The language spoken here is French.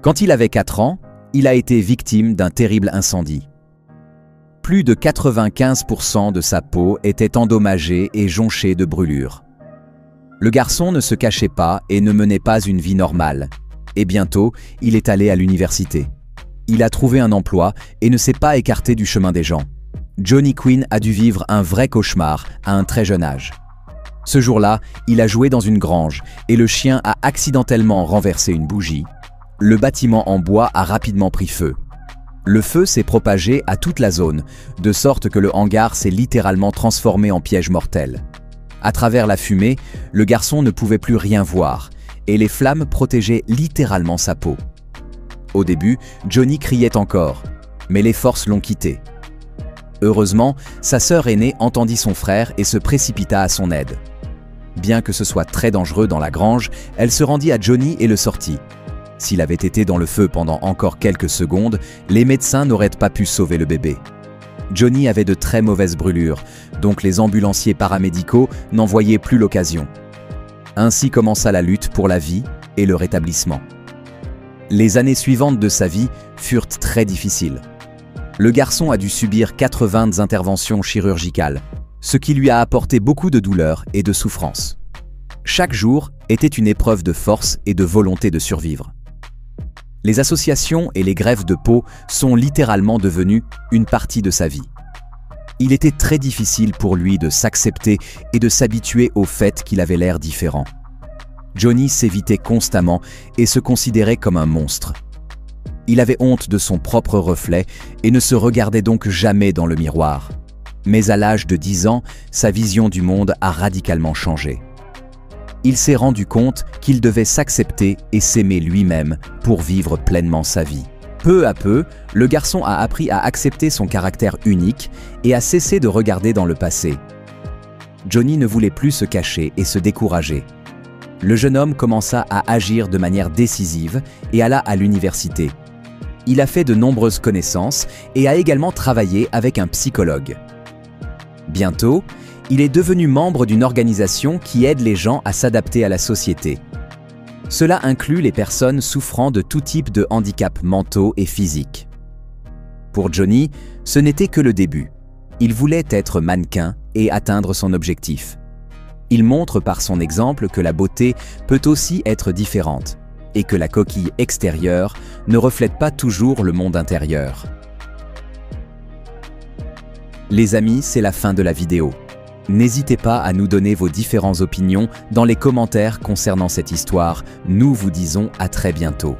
Quand il avait 4 ans, il a été victime d'un terrible incendie. Plus de 95% de sa peau était endommagée et jonchée de brûlures. Le garçon ne se cachait pas et ne menait pas une vie normale. Et bientôt, il est allé à l'université. Il a trouvé un emploi et ne s'est pas écarté du chemin des gens. Johnny Quinn a dû vivre un vrai cauchemar à un très jeune âge. Ce jour-là, il a joué dans une grange et le chien a accidentellement renversé une bougie. Le bâtiment en bois a rapidement pris feu. Le feu s'est propagé à toute la zone, de sorte que le hangar s'est littéralement transformé en piège mortel. À travers la fumée, le garçon ne pouvait plus rien voir, et les flammes protégeaient littéralement sa peau. Au début, Johnny criait encore, mais les forces l'ont quitté. Heureusement, sa sœur aînée entendit son frère et se précipita à son aide. Bien que ce soit très dangereux dans la grange, elle se rendit à Johnny et le sortit. S'il avait été dans le feu pendant encore quelques secondes, les médecins n'auraient pas pu sauver le bébé. Johnny avait de très mauvaises brûlures, donc les ambulanciers paramédicaux n'en voyaient plus l'occasion. Ainsi commença la lutte pour la vie et le rétablissement. Les années suivantes de sa vie furent très difficiles. Le garçon a dû subir 80 interventions chirurgicales, ce qui lui a apporté beaucoup de douleur et de souffrance. Chaque jour était une épreuve de force et de volonté de survivre. Les associations et les greffes de peau sont littéralement devenues une partie de sa vie. Il était très difficile pour lui de s'accepter et de s'habituer au fait qu'il avait l'air différent. Johnny s'évitait constamment et se considérait comme un monstre. Il avait honte de son propre reflet et ne se regardait donc jamais dans le miroir. Mais à l'âge de 10 ans, sa vision du monde a radicalement changé. Il s'est rendu compte qu'il devait s'accepter et s'aimer lui-même pour vivre pleinement sa vie. Peu à peu, le garçon a appris à accepter son caractère unique et à cesser de regarder dans le passé. Johnny ne voulait plus se cacher et se décourager. Le jeune homme commença à agir de manière décisive et alla à l'université. Il a fait de nombreuses connaissances et a également travaillé avec un psychologue. Bientôt, il est devenu membre d'une organisation qui aide les gens à s'adapter à la société. Cela inclut les personnes souffrant de tout type de handicaps mentaux et physiques. Pour Johnny, ce n'était que le début. Il voulait être mannequin et atteindre son objectif. Il montre par son exemple que la beauté peut aussi être différente et que la coquille extérieure ne reflète pas toujours le monde intérieur. Les amis, c'est la fin de la vidéo. N'hésitez pas à nous donner vos différentes opinions dans les commentaires concernant cette histoire. Nous vous disons à très bientôt.